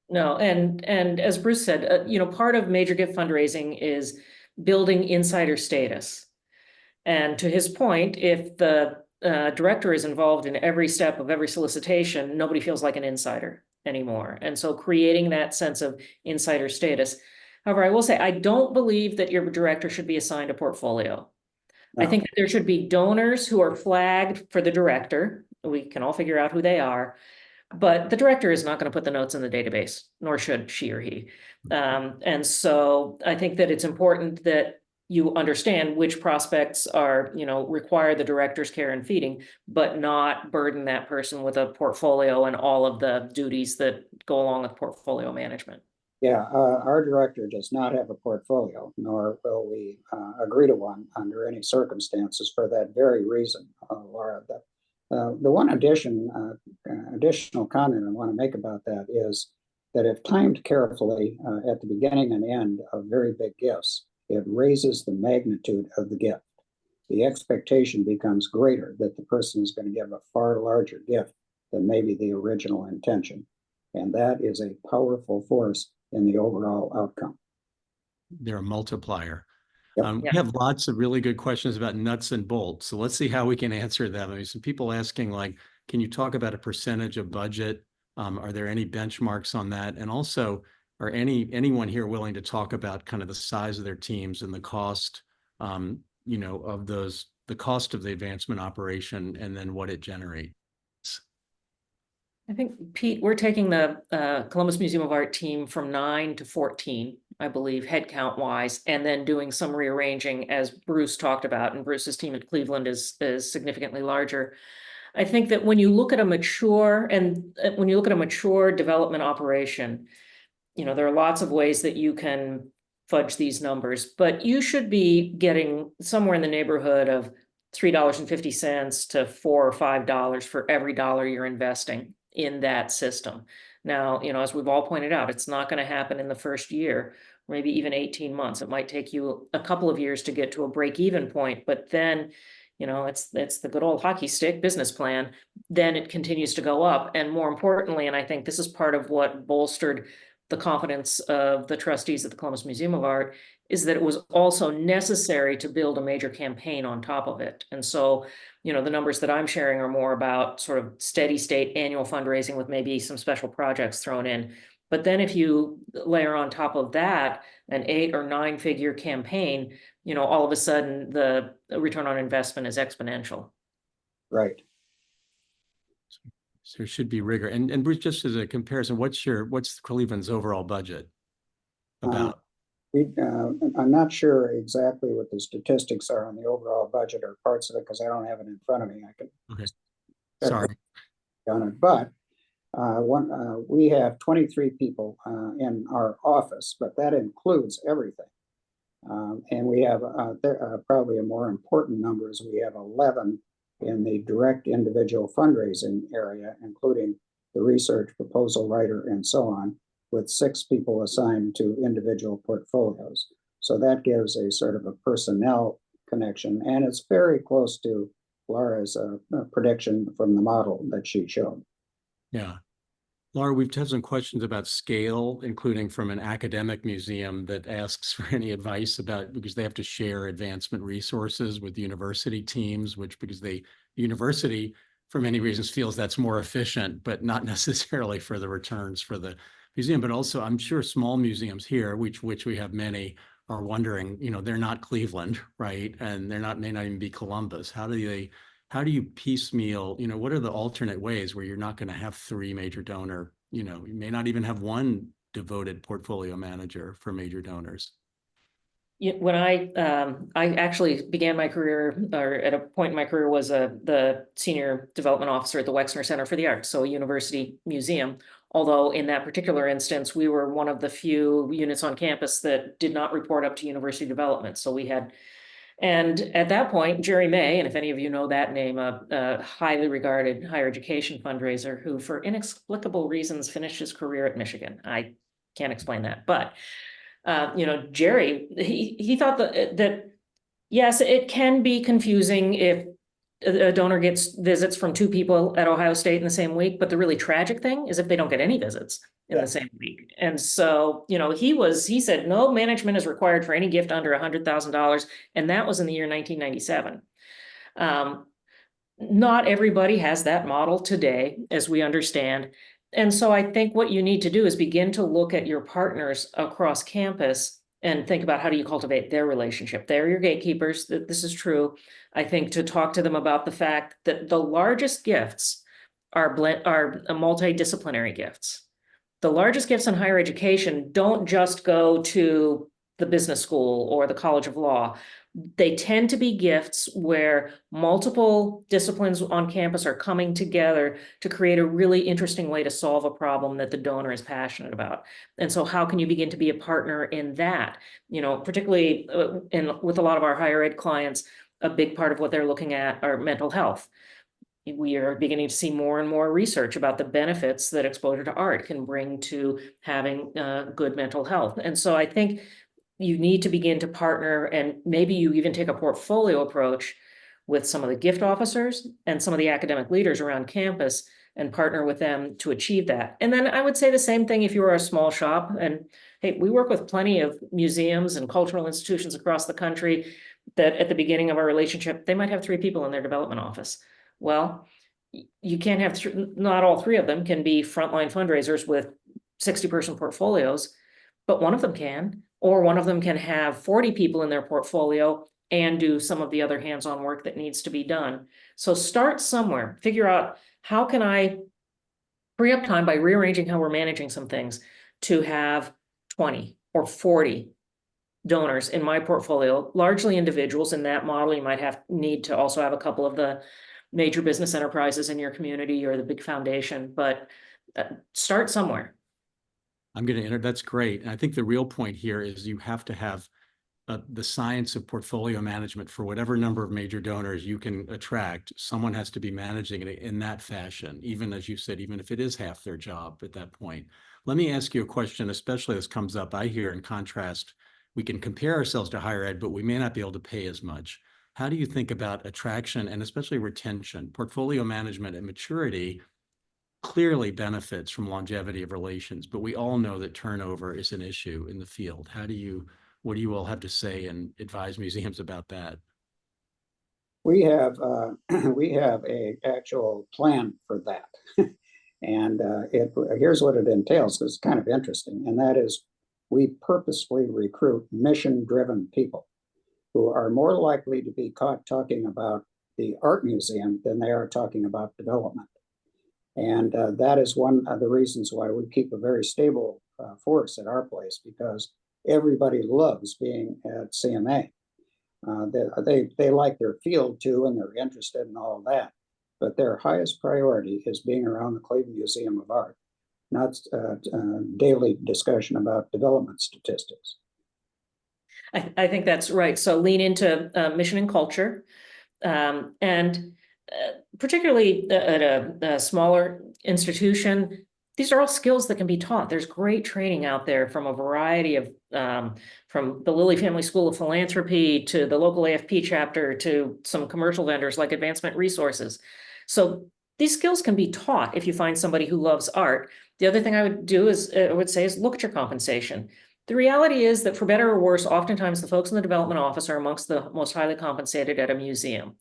No, and as Bruce said, you know, part of major gift fundraising is building insider status. And to his point, if the director is involved in every step of every solicitation, nobody feels like an insider anymore. And so creating that sense of insider status. However, I will say, I don't believe that your director should be assigned a portfolio. I think that there should be donors who are flagged for the director. We can all figure out who they are. But the director is not going to put the notes in the database, nor should she or he. And so I think that it's important that you understand which prospects are, you know, require the director's care and feeding, but not burden that person with a portfolio and all of the duties that go along with portfolio management. Yeah, our director does not have a portfolio, nor will we agree to one under any circumstances for that very reason, Laura. The one additional comment I want to make about that is that if timed carefully at the beginning and end of very big gifts, it raises the magnitude of the gift. The expectation becomes greater that the person is going to give a far larger gift than maybe the original intention. And that is a powerful force in the overall outcome. They're a multiplier. Yep. We have lots of really good questions about nuts and bolts. So let's see how we can answer them. I mean, some people asking like, can you talk about a percentage of budget? Are there any benchmarks on that? And also, are anyone here willing to talk about kind of the size of their teams and the cost, you know, of the cost of the advancement operation and then what it generates? I think, Pete, we're taking the Columbus Museum of Art team from 9 to 14, I believe, headcount wise, and then doing some rearranging as Bruce talked about, and Bruce's team at Cleveland is significantly larger. I think that when you look at a mature development operation, you know, there are lots of ways that you can fudge these numbers, but you should be getting somewhere in the neighborhood of $3.50 to $4 or $5 for every dollar you're investing in that system. Now, you know, as we've all pointed out, it's not going to happen in the first year, maybe even 18 months. It might take you a couple of years to get to a break-even point, but then, you know, it's the good old hockey stick business plan. Then it continues to go up. And more importantly, and I think this is part of what bolstered the confidence of the trustees at the Columbus Museum of Art, is that it was also necessary to build a major campaign on top of it. And so, you know, the numbers that I'm sharing are more about sort of steady state annual fundraising with maybe some special projects thrown in. But then if you layer on top of that an 8 or 9 figure campaign, you know, all of a sudden the return on investment is exponential. Right. So there should be rigor. And Bruce, just as a comparison, what's Cleveland's overall budget about? I'm not sure exactly what the statistics are on the overall budget or parts of it because I don't have it in front of me. I can. Okay. Sorry. On it, but we have 23 people in our office, but that includes everything. And we have probably a more important number is we have 11 in the direct individual fundraising area, including the research proposal writer and so on, with 6 people assigned to individual portfolios. So that gives a sort of a personnel connection, and it's very close to Laura's prediction from the model that she showed. Yeah. Laura, we've had some questions about scale, including from an academic museum that asks for any advice about, because they have to share advancement resources with university teams, which because the university, for many reasons, feels that's more efficient, but not necessarily for the returns for the museum. But also, I'm sure small museums here, which we have many, are wondering, you know, they're not Cleveland, right? And may not even be Columbus. How do you piecemeal, you know, what are the alternate ways where you're not going to have 3 major donor, you know, you may not even have 1 devoted portfolio manager for major donors? When I actually began my career, or at a point in my career, was the senior development officer at the Wexner Center for the Arts, so a university museum. Although in that particular instance, we were one of the few units on campus that did not report up to university development. So we had And at that point, Jerry May, and if any of you know that name, a highly regarded higher education fundraiser who for inexplicable reasons finished his career at Michigan. I can't explain that, but Jerry, he thought that yes, it can be confusing if a donor gets visits from two people at Ohio State in the same week, but the really tragic thing is if they don't get any visits in the same week. And so, he said, no management is required for any gift under $100,000. And that was in the year 1997. Not everybody has that model today, as we understand. And so I think what you need to do is begin to look at your partners across campus and think about how do you cultivate their relationship. They're your gatekeepers, that this is true. I think to talk to them about the fact that the largest gifts are multidisciplinary gifts. The largest gifts in higher education don't just go to the business school or the College of Law. They tend to be gifts where multiple disciplines on campus are coming together to create a really interesting way to solve a problem that the donor is passionate about. And so how can you begin to be a partner in that? Particularly with a lot of our higher ed clients, a big part of what they're looking at are mental health. We are beginning to see more and more research about the benefits that exposure to art can bring to having good mental health. And so I think you need to begin to partner, and maybe you even take a portfolio approach with some of the gift officers and some of the academic leaders around campus and partner with them to achieve that. And then I would say the same thing if you were a small shop. And hey, we work with plenty of museums and cultural institutions across the country that at the beginning of our relationship, they might have 3 people in their development office. Well, you can't have, not all 3 of them can be frontline fundraisers with 60-person portfolios, but one of them can. Or one of them can have 40 people in their portfolio and do some of the other hands-on work that needs to be done. So start somewhere, figure out how can I free up time by rearranging how we're managing some things to have 20 or 40 donors in my portfolio, largely individuals. In that model, you might need to also have a couple of the major business enterprises in your community or the big foundation, but start somewhere. I'm going to enter. That's great. And I think the real point here is you have to have the science of portfolio management for whatever number of major donors you can attract. Someone has to be managing it in that fashion, even as you said, even if it is half their job at that point. Let me ask you a question, especially this comes up. I hear in contrast, we can compare ourselves to higher ed, but we may not be able to pay as much. How do you think about attraction and especially retention? Portfolio management and maturity clearly benefits from longevity of relations, but we all know that turnover is an issue in the field. What do you all have to say and advise museums about that? We have a actual plan for that. And here's what it entails. It's kind of interesting. And that is we purposefully recruit mission-driven people who are more likely to be caught talking about the art museum than they are talking about development. And that is one of the reasons why we keep a very stable force at our place, because everybody loves being at CMA. They like their field too, and they're interested in all of that. But their highest priority is being around the Cleveland Museum of Art, not daily discussion about development statistics. I think that's right. So lean into mission and culture. And particularly at a smaller institution, these are all skills that can be taught. There's great training out there from a variety of, from the Lilly Family School of Philanthropy to the local AFP chapter to some commercial vendors like Advancement Resources. So these skills can be taught if you find somebody who loves art. The other thing I would do is, look at your compensation. The reality is that for better or worse, oftentimes the folks in the development office are amongst the most highly compensated at a museum.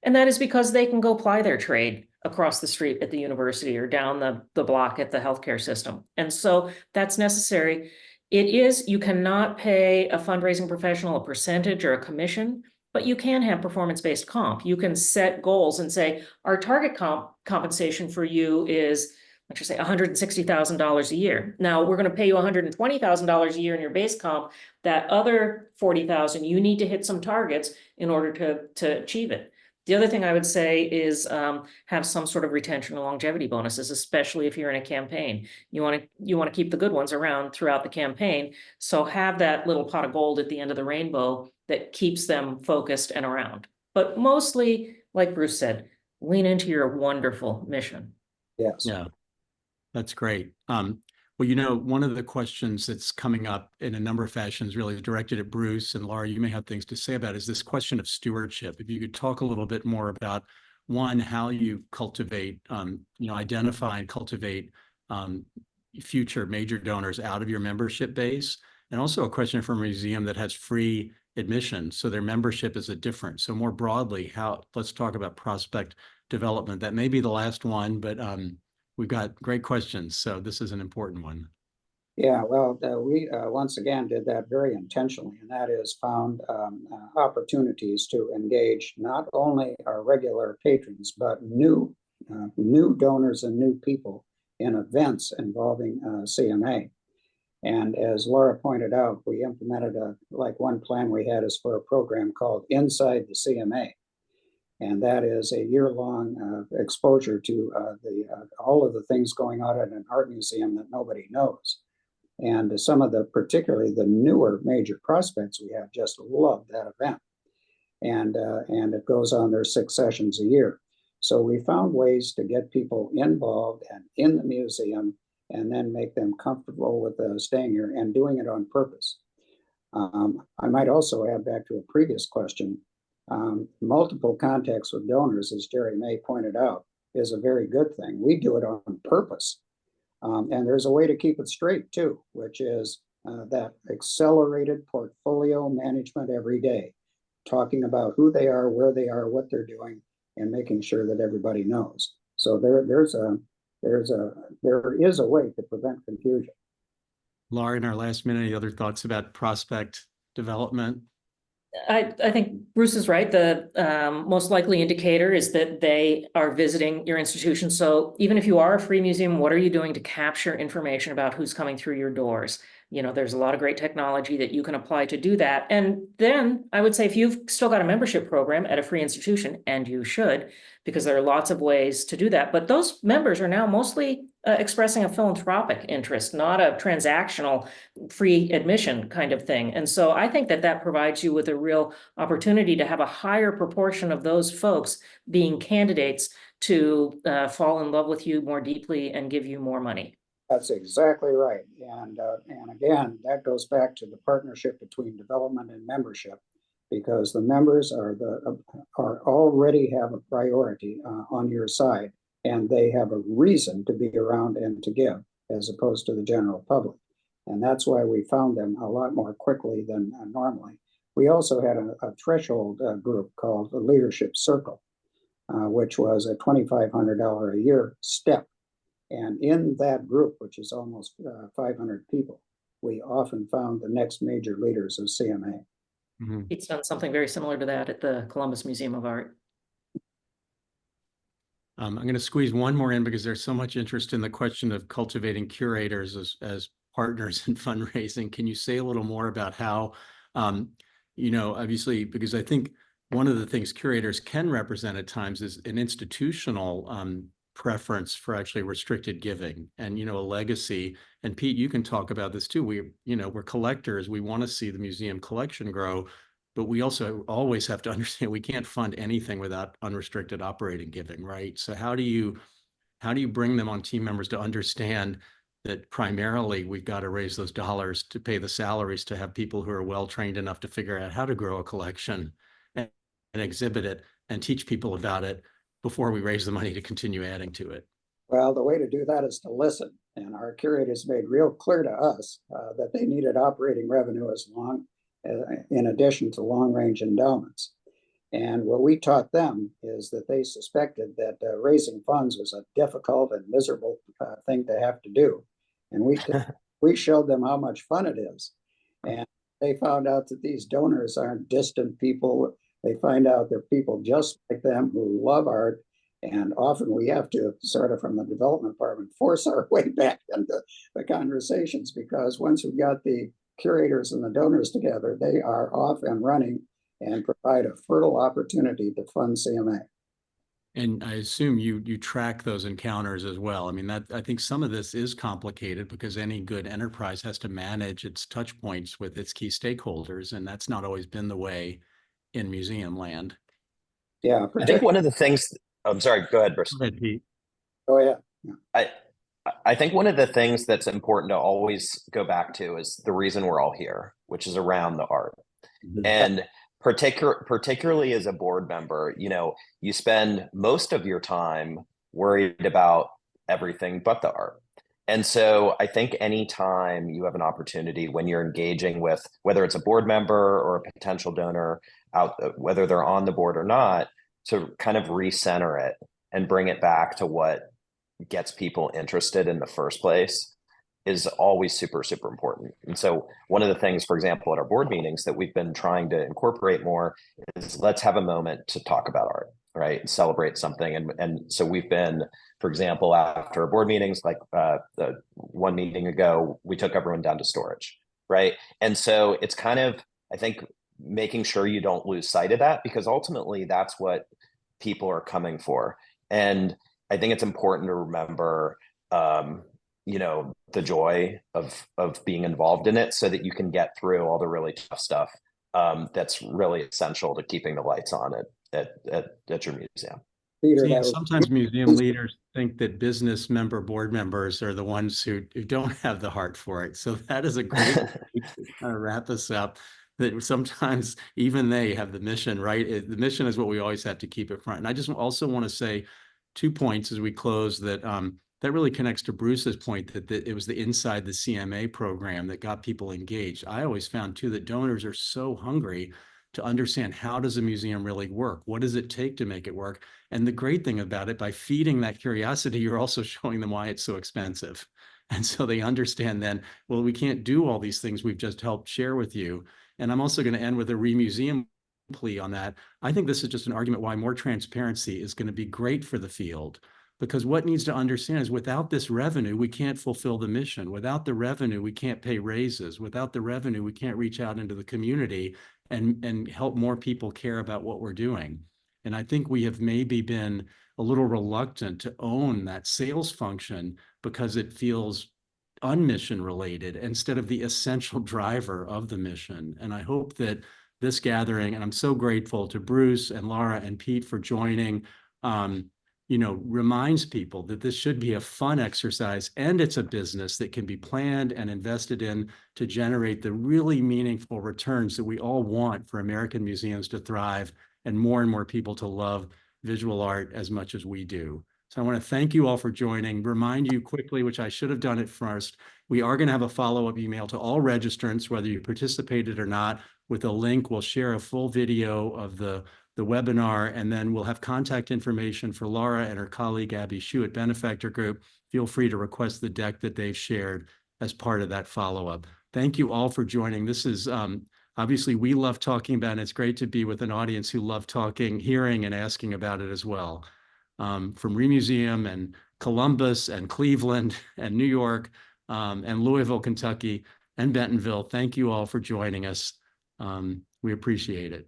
And that is because they can go ply their trade across the street at the university or down the block at the healthcare system. And so that's necessary. You cannot pay a fundraising professional a percentage or a commission, but you can have performance-based comp. You can set goals and say, our target compensation for you is, let's just say $160,000 a year. Now we're going to pay you $120,000 a year in your base comp. That other $40,000, you need to hit some targets in order to achieve it. The other thing I would say is have some sort of retention and longevity bonuses, especially if you're in a campaign. You want to keep the good ones around throughout the campaign. So have that little pot of gold at the end of the rainbow that keeps them focused and around. But mostly, like Bruce said, lean into your wonderful mission. Yes. Yeah, that's great. Well, one of the questions that's coming up in a number of fashions really directed at Bruce and Laura, you may have things to say about, is this question of stewardship. If you could talk a little bit more about, one, how you cultivate, identify and cultivate future major donors out of your membership base, and also a question from a museum that has free admission, so their membership is a difference. So more broadly, let's talk about prospect development. That may be the last one, but we've got great questions, so this is an important one. Yeah, well, we once again did that very intentionally, and that is found opportunities to engage not only our regular patrons, but new donors and new people in events involving CMA. And as Laura pointed out, we implemented one plan we had is for a program called Inside the CMA. And that is a year-long exposure to all of the things going on at an art museum that nobody knows. And some of particularly the newer major prospects we have just love that event. And it goes on there 6 sessions a year. So we found ways to get people involved and in the museum and then make them comfortable with staying here and doing it on purpose. I might also add back to a previous question, multiple contacts with donors, as Jerry May pointed out, is a very good thing. We do it on purpose. And there's a way to keep it straight too, which is that accelerated portfolio management every day, talking about who they are, where they are, what they're doing, and making sure that everybody knows. So there is a way to prevent confusion. Laura, in our last minute, any other thoughts about prospect development? I think Bruce is right. The most likely indicator is that they are visiting your institution. So even if you are a free museum, what are you doing to capture information about who's coming through your doors? There's a lot of great technology that you can apply to do that. And then I would say if you've still got a membership program at a free institution, and you should, because there are lots of ways to do that. But those members are now mostly expressing a philanthropic interest, not a transactional free admission kind of thing. And so I think that provides you with a real opportunity to have a higher proportion of those folks being candidates to fall in love with you more deeply and give you more money. That's exactly right. And again, that goes back to the partnership between development and membership, because the members are already have a priority on your side, and they have a reason to be around and to give, as opposed to the general public. And that's why we found them a lot more quickly than normally. We also had a threshold group called the Leadership Circle, which was a $2,500 a year step. And in that group, which is almost 500 people, we often found the next major leaders of CMA. Mm-hmm. It's done something very similar to that at the Columbus Museum of Art. I'm going to squeeze one more in because there's so much interest in the question of cultivating curators as partners in fundraising. Can you say a little more about how, obviously, because I think one of the things curators can represent at times is an institutional preference for actually restricted giving and, a legacy. And Pete, you can talk about this too. We're collectors. We want to see the museum collection grow, but we also always have to understand we can't fund anything without unrestricted operating giving, right? So how do you bring them on team members to understand that primarily we've got to raise those dollars to pay the salaries to have people who are well-trained enough to figure out how to grow a collection and exhibit it and teach people about it before we raise the money to continue adding to it? Well, the way to do that is to listen. And our curators made real clear to us that they needed operating revenue in addition to long-range endowments. And what we taught them is that they suspected that raising funds was a difficult and miserable thing to have to do. And we showed them how much fun it is. And they found out that these donors aren't distant people. They find out they're people just like them who love art. And often we have to sort of, from the development department, force our way back into the conversations, because once we've got the curators and the donors together, they are off and running and provide a fertile opportunity to fund CMA. And I assume you track those encounters as well. I mean, that I think some of this is complicated because any good enterprise has to manage its touch points with its key stakeholders, and that's not always been the way in museum land. Yeah, I think one of the things, I'm sorry, go ahead, Bruce. Go ahead, Pete. Oh, yeah. I think one of the things that's important to always go back to is the reason we're all here, which is around the art. And particularly as a board member, you know, you spend most of your time worried about everything but the art. And so I think anytime you have an opportunity when you're engaging with, whether it's a board member or a potential donor out, whether they're on the board or not, to kind of recenter it and bring it back to what gets people interested in the first place is always super, super important. And so one of the things, for example, at our board meetings that we've been trying to incorporate more is let's have a moment to talk about art, right? And celebrate something. And so we've been, for example, after our board meetings, like the one meeting ago, we took everyone down to storage, right? And so it's kind of, I think, making sure you don't lose sight of that, because ultimately that's what people are coming for. And I think it's important to remember, you know, the joy of being involved in it so that you can get through all the really tough stuff that's really essential to keeping the lights on at your museum. Peter, See, sometimes museum leaders think that business member board members are the ones who don't have the heart for it. So that is a great way to kind of wrap us up, that sometimes even they have the mission, right? The mission is what we always have to keep it front. And I just also want to say 2 points as we close that that really connects to Bruce's point that it was the inside the CMA program that got people engaged. I always found too that donors are so hungry to understand, how does a museum really work? What does it take to make it work? And the great thing about it, by feeding that curiosity, you're also showing them why it's so expensive. And so they understand then, well, we can't do all these things we've just helped share with you. And I'm also going to end with a Remuseum plea on that. I think this is just an argument why more transparency is going to be great for the field, because what needs to understand is without this revenue, we can't fulfill the mission. Without the revenue, we can't pay raises. Without the revenue, we can't reach out into the community and help more people care about what we're doing. And I think we have maybe been a little reluctant to own that sales function because it feels unmission related instead of the essential driver of the mission. And I hope that this gathering, and I'm so grateful to Bruce and Laura and Pete for joining, you know, reminds people that this should be a fun exercise, and it's a business that can be planned and invested in to generate the really meaningful returns that we all want for American museums to thrive and more people to love visual art as much as we do. So I want to thank you all for joining. Remind you quickly, which I should have done it first, we are going to have a follow-up email to all registrants, whether you participated or not, with a link. We'll share a full video of the webinar, and then we'll have contact information for Laura and her colleague, Abby Hsu at Benefactor Group. Feel free to request the deck that they've shared as part of that follow-up. Thank you all for joining. This is obviously, we love talking about it. It's great to be with an audience who love talking, hearing, and asking about it as well. From Remuseum and Columbus and Cleveland and New York and Louisville, Kentucky, and Bentonville, thank you all for joining us. We appreciate it.